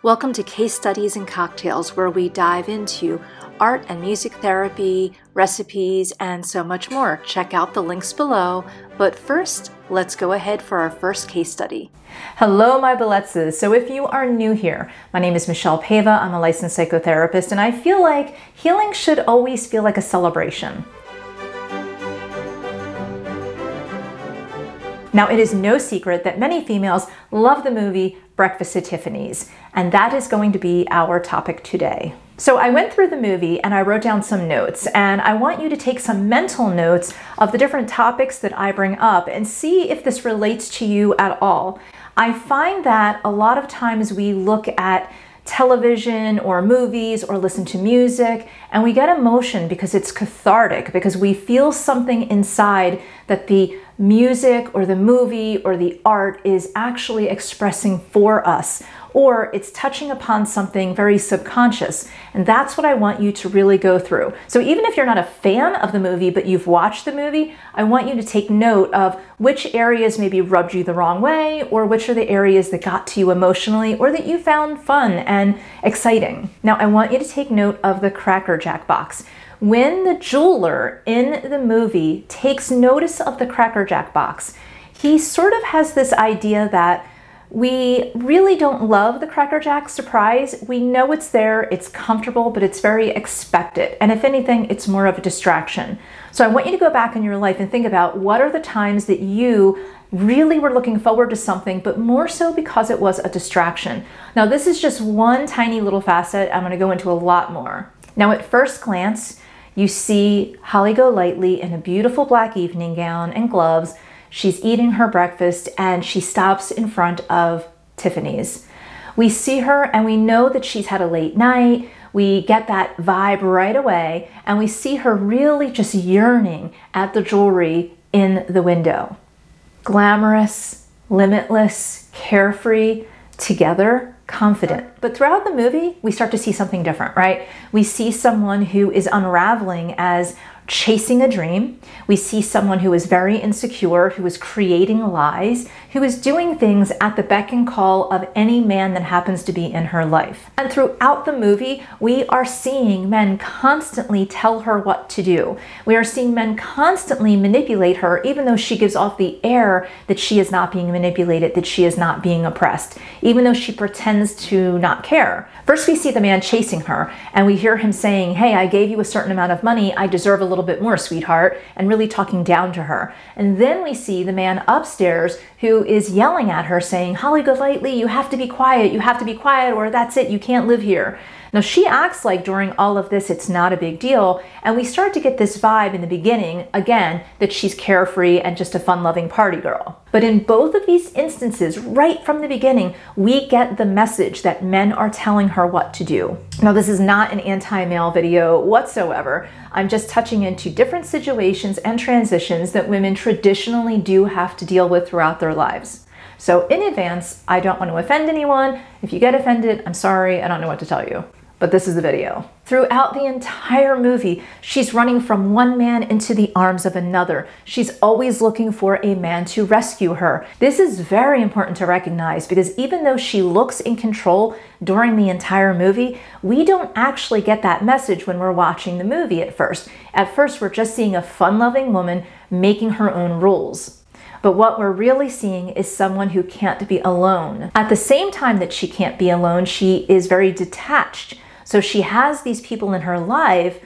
Welcome to Case Studies and Cocktails, where we dive into art and music therapy, recipes, and so much more. Check out the links below. But first, let's go ahead for our first case study. Hello, my Beletzes. So if you are new here, my name is Michelle Pava. I'm a licensed psychotherapist, and I feel like healing should always feel like a celebration. Now, it is no secret that many females love the movie Breakfast at Tiffany's, and that is going to be our topic today. So I went through the movie and I wrote down some notes, and I want you to take some mental notes of the different topics that I bring up and see if this relates to you at all. I find that a lot of times we look at television or movies or listen to music and we get emotion because it's cathartic, because we feel something inside that the music or the movie or the art is actually expressing for us, or it's touching upon something very subconscious. And that's what I want you to really go through. So even if you're not a fan of the movie, but you've watched the movie, I want you to take note of which areas maybe rubbed you the wrong way, or which are the areas that got to you emotionally, or that you found fun and exciting. Now, I want you to take note of the Cracker Jack box. When the jeweler in the movie takes notice of the Cracker Jack box, he sort of has this idea that we really don't love the Cracker Jack surprise. We know it's there, it's comfortable, but it's very expected. And if anything, it's more of a distraction. So I want you to go back in your life and think about what are the times that you really were looking forward to something, but more so because it was a distraction. Now, this is just one tiny little facet. I'm going to go into a lot more. Now, at first glance, you see Holly Golightly in a beautiful black evening gown and gloves. She's eating her breakfast and she stops in front of Tiffany's. We see her and we know that she's had a late night. We get that vibe right away, and we see her really just yearning at the jewelry in the window. Glamorous, limitless, carefree, together, confident. But throughout the movie, we start to see something different, right? We see someone who is unraveling as chasing a dream. We see someone who is very insecure, who is creating lies, who is doing things at the beck and call of any man that happens to be in her life. And throughout the movie, we are seeing men constantly tell her what to do. We are seeing men constantly manipulate her, even though she gives off the air that she is not being manipulated, that she is not being oppressed, even though she pretends to not care. First, we see the man chasing her, and we hear him saying, "Hey, I gave you a certain amount of money. I deserve a little bit more, sweetheart," and really talking down to her. And then we see the man upstairs who is yelling at her saying, "Holly Golightly, you have to be quiet, or that's it, you can't live here." Now, she acts like during all of this it's not a big deal, and we start to get this vibe in the beginning, again, that she's carefree and just a fun-loving party girl. But in both of these instances, right from the beginning, we get the message that men are telling her what to do. Now, this is not an anti-male video whatsoever. I'm just touching into different situations and transitions that women traditionally do have to deal with throughout their lives. So in advance, I don't want to offend anyone. If you get offended, I'm sorry, I don't know what to tell you. But this is the video. Throughout the entire movie, she's running from one man into the arms of another. She's always looking for a man to rescue her. This is very important to recognize, because even though she looks in control during the entire movie, we don't actually get that message when we're watching the movie at first. At first, we're just seeing a fun-loving woman making her own rules. But what we're really seeing is someone who can't be alone. At the same time that she can't be alone, she is very detached. So she has these people in her life.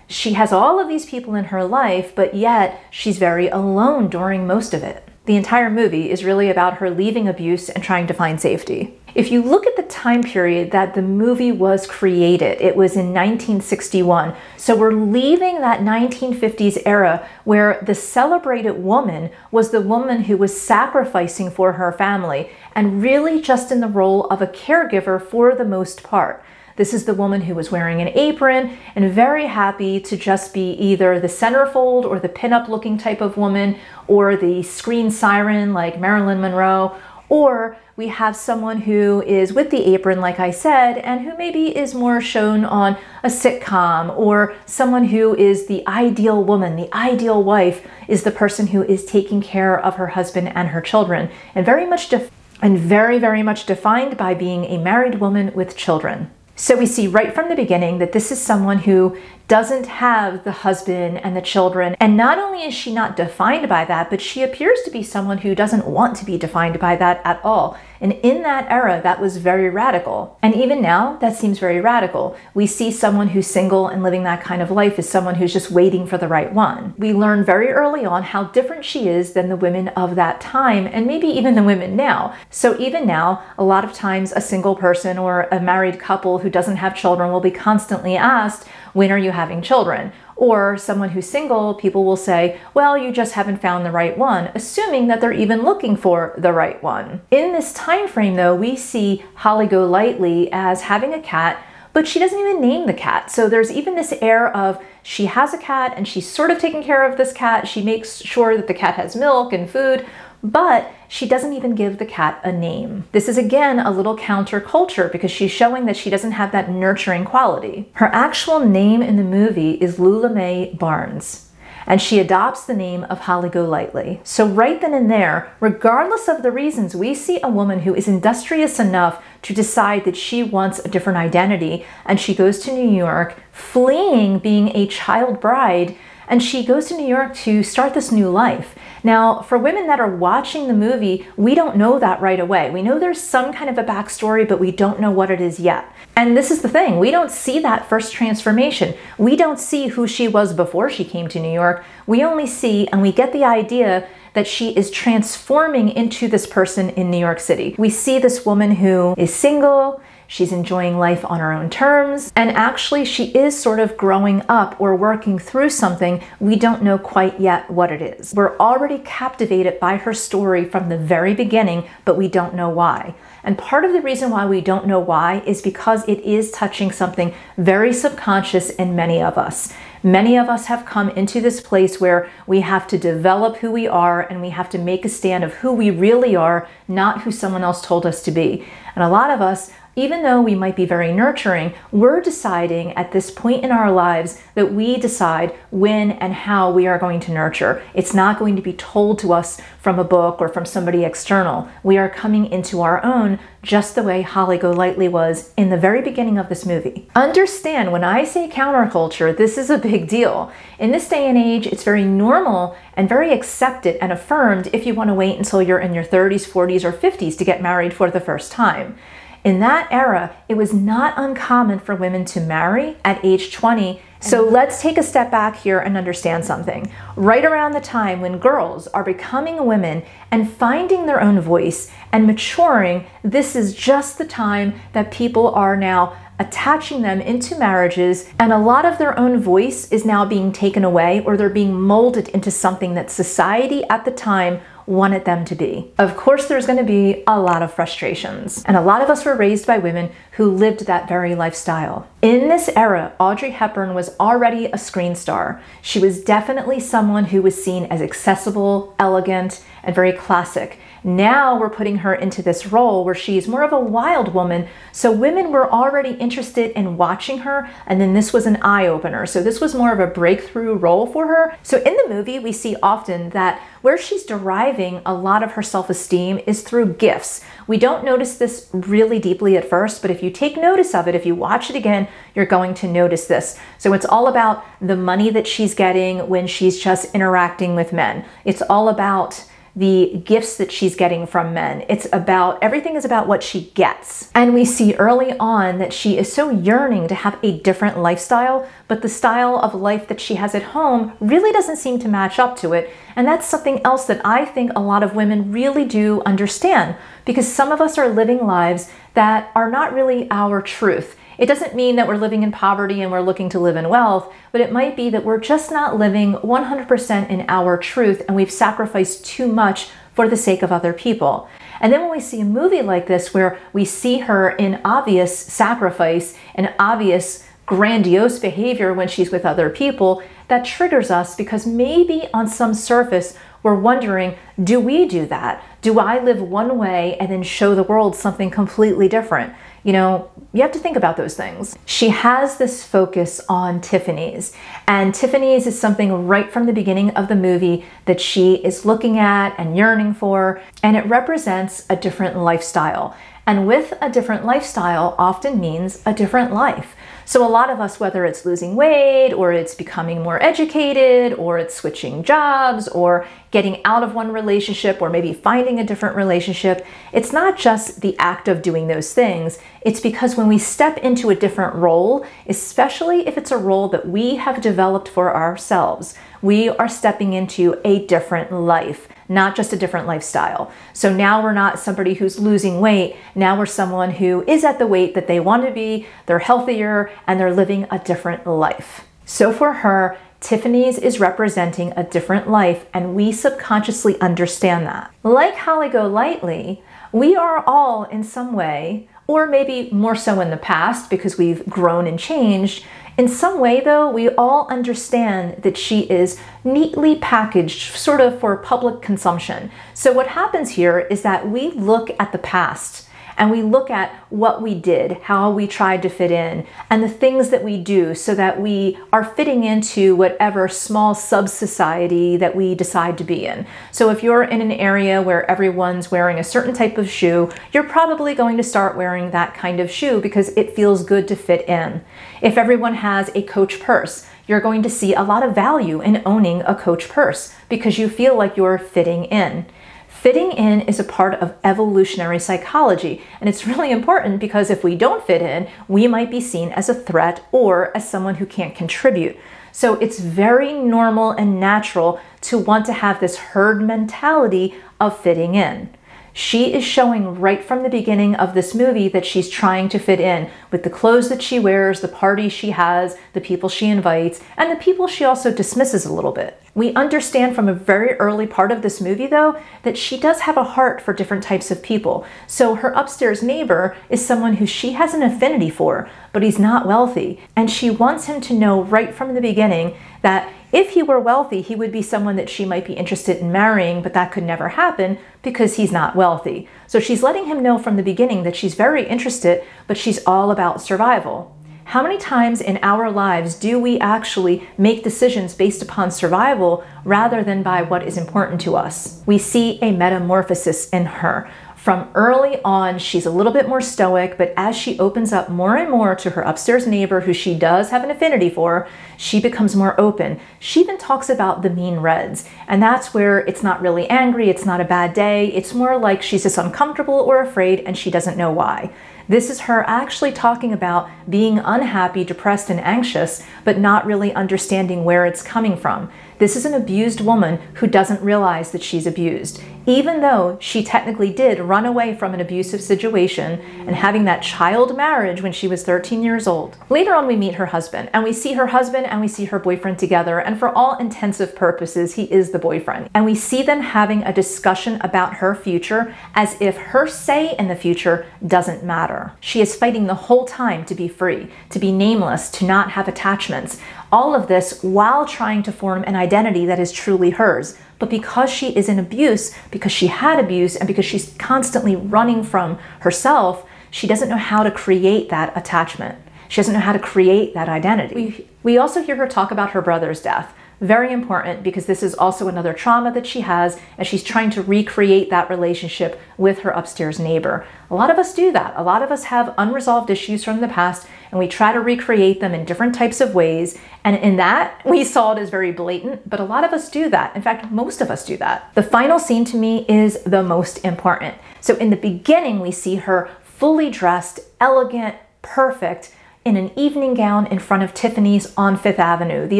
She has all of these people in her life, but yet she's very alone during most of it. The entire movie is really about her leaving abuse and trying to find safety. If you look at the time period that the movie was created, it was in 1961. So we're leaving that 1950s era where the celebrated woman was the woman who was sacrificing for her family and really just in the role of a caregiver for the most part. This is the woman who was wearing an apron and very happy to just be either the centerfold or the pinup looking type of woman, or the screen siren like Marilyn Monroe, or we have someone who is with the apron, like I said, and who maybe is more shown on a sitcom, or someone who is the ideal woman, the ideal wife is the person who is taking care of her husband and her children, and very much and very, very much defined by being a married woman with children. So we see right from the beginning that this is someone who doesn't have the husband and the children. And not only is she not defined by that, but she appears to be someone who doesn't want to be defined by that at all. And in that era, that was very radical. And even now, that seems very radical. We see someone who's single and living that kind of life as someone who's just waiting for the right one. We learn very early on how different she is than the women of that time, and maybe even the women now. So even now, a lot of times a single person or a married couple who doesn't have children will be constantly asked, when are you having children? Or someone who's single, people will say, well, you just haven't found the right one, assuming that they're even looking for the right one. In this time frame, though, we see Holly Golightly as having a cat, but she doesn't even name the cat. So there's even this air of she has a cat and she's sort of taking care of this cat. She makes sure that the cat has milk and food, but she doesn't even give the cat a name. This is again a little counterculture because she's showing that she doesn't have that nurturing quality. Her actual name in the movie is Lula Mae Barnes, and she adopts the name of Holly Golightly. So right then and there, regardless of the reasons, we see a woman who is industrious enough to decide that she wants a different identity, and she goes to New York, fleeing being a child bride, and she goes to New York to start this new life. Now, for women that are watching the movie, we don't know that right away. We know there's some kind of a backstory, but we don't know what it is yet. And this is the thing, we don't see that first transformation. We don't see who she was before she came to New York. We only see, and we get the idea that she is transforming into this person in New York City. We see this woman who is single, she's enjoying life on her own terms, and actually she is sort of growing up or working through something. We don't know quite yet what it is. We're already captivated by her story from the very beginning, but we don't know why. And part of the reason why we don't know why is because it is touching something very subconscious in many of us. Many of us have come into this place where we have to develop who we are and we have to make a stand of who we really are, not who someone else told us to be. And a lot of us, even though we might be very nurturing, we're deciding at this point in our lives that we decide when and how we are going to nurture. It's not going to be told to us from a book or from somebody external. We are coming into our own, just the way Holly Golightly was in the very beginning of this movie. Understand, when I say counterculture, this is a big deal. In this day and age, it's very normal and very accepted and affirmed if you want to wait until you're in your 30s, 40s, or 50s to get married for the first time. In that era, it was not uncommon for women to marry at age 20. So let's take a step back here and understand something. Right around the time when girls are becoming women and finding their own voice and maturing, this is just the time that people are now attaching them into marriages, and a lot of their own voice is now being taken away, or they're being molded into something that society at the time wanted them to be. Of course, there's going to be a lot of frustrations, and a lot of us were raised by women who lived that very lifestyle. In this era, Audrey Hepburn was already a screen star. She was definitely someone who was seen as accessible, elegant, and very classic. Now we're putting her into this role where she's more of a wild woman, so women were already interested in watching her, and then this was an eye-opener. So this was more of a breakthrough role for her. So in the movie, we see often that where she's deriving a lot of her self-esteem is through gifts. We don't notice this really deeply at first, but if you take notice of it, if you watch it again, you're going to notice this. So it's all about the money that she's getting when she's just interacting with men. It's all about the gifts that she's getting from men. It's about, everything is about what she gets. And we see early on that she is so yearning to have a different lifestyle, but the style of life that she has at home really doesn't seem to match up to it. And that's something else that I think a lot of women really do understand, because some of us are living lives that are not really our truth. It doesn't mean that we're living in poverty and we're looking to live in wealth, but it might be that we're just not living 100% in our truth and we've sacrificed too much for the sake of other people. And then when we see a movie like this where we see her in obvious sacrifice and obvious grandiose behavior when she's with other people, that triggers us because maybe on some surface we're wondering, do we do that? Do I live one way and then show the world something completely different? You know, You have to think about those things. She has this focus on Tiffany's, and Tiffany's is something right from the beginning of the movie that she is looking at and yearning for, and it represents a different lifestyle. And with a different lifestyle often means a different life. So a lot of us, whether it's losing weight or it's becoming more educated or it's switching jobs or getting out of one relationship or maybe finding a different relationship, it's not just the act of doing those things. It's because when we step into a different role, especially if it's a role that we have developed for ourselves, we are stepping into a different life, not just a different lifestyle. So now we're not somebody who's losing weight. Now we're someone who is at the weight that they want to be, they're healthier, and they're living a different life. So for her, Tiffany's is representing a different life, and we subconsciously understand that. Like Holly Golightly, we are all in some way, or maybe more so in the past because we've grown and changed. In some way, though, we all understand that she is neatly packaged, sort of for public consumption. So what happens here is that we look at the past and we look at what we did, how we tried to fit in, and the things that we do so that we are fitting into whatever small sub-society that we decide to be in. So if you're in an area where everyone's wearing a certain type of shoe, you're probably going to start wearing that kind of shoe because it feels good to fit in. If everyone has a Coach purse, you're going to see a lot of value in owning a Coach purse because you feel like you're fitting in. Fitting in is a part of evolutionary psychology, and it's really important because if we don't fit in, we might be seen as a threat or as someone who can't contribute. So it's very normal and natural to want to have this herd mentality of fitting in. She is showing right from the beginning of this movie that she's trying to fit in with the clothes that she wears, the parties she has, the people she invites, and the people she also dismisses a little bit. We understand from a very early part of this movie, though, that she does have a heart for different types of people. So her upstairs neighbor is someone who she has an affinity for, but he's not wealthy. And she wants him to know right from the beginning that if he were wealthy, he would be someone that she might be interested in marrying, but that could never happen because he's not wealthy. So she's letting him know from the beginning that she's very interested, but she's all about survival. How many times in our lives do we actually make decisions based upon survival rather than by what is important to us? We see a metamorphosis in her. From early on, she's a little bit more stoic, but as she opens up more and more to her upstairs neighbor, who she does have an affinity for, she becomes more open. She even talks about the mean reds, and that's where it's not really angry, it's not a bad day, it's more like she's just uncomfortable or afraid and she doesn't know why. This is her actually talking about being unhappy, depressed, and anxious, but not really understanding where it's coming from. This is an abused woman who doesn't realize that she's abused, even though she technically did run away from an abusive situation and having that child marriage when she was 13 years old. Later on, we meet her husband, and we see her husband and we see her boyfriend together, and for all intensive purposes, he is the boyfriend. And we see them having a discussion about her future as if her say in the future doesn't matter. She is fighting the whole time to be free, to be nameless, to not have attachments. All of this while trying to form an identity that is truly hers. But because she is in abuse, because she had abuse, and because she's constantly running from herself, she doesn't know how to create that attachment. She doesn't know how to create that identity. We also hear her talk about her brother's death. Very important because this is also another trauma that she has as she's trying to recreate that relationship with her upstairs neighbor. A lot of us do that. A lot of us have unresolved issues from the past and we try to recreate them in different types of ways. And in that, we saw it as very blatant, but a lot of us do that. In fact, most of us do that. The final scene to me is the most important. So in the beginning, we see her fully dressed, elegant, perfect, in an evening gown in front of Tiffany's on Fifth Avenue, the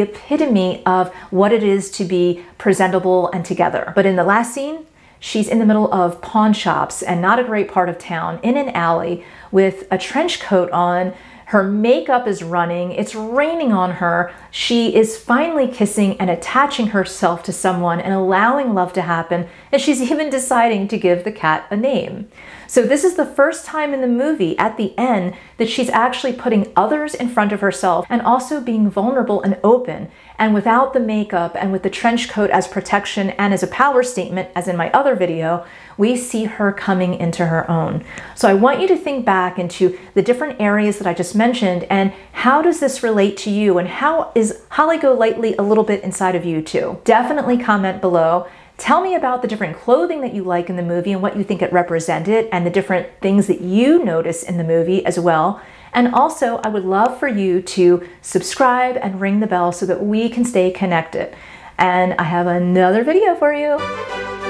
epitome of what it is to be presentable and together. But in the last scene, she's in the middle of pawn shops and not a great part of town, in an alley with a trench coat on. Her makeup is running, it's raining on her. She is finally kissing and attaching herself to someone and allowing love to happen, and she's even deciding to give the cat a name. So this is the first time in the movie at the end that she's actually putting others in front of herself and also being vulnerable and open. And without the makeup and with the trench coat as protection and as a power statement, as in my other video, we see her coming into her own. So I want you to think back into the different areas that I just mentioned and how does this relate to you, and how is Holly Golightly a little bit inside of you too? Definitely comment below. Tell me about the different clothing that you like in the movie and what you think it represented, and the different things that you notice in the movie as well. And also, I would love for you to subscribe and ring the bell so that we can stay connected. And I have another video for you.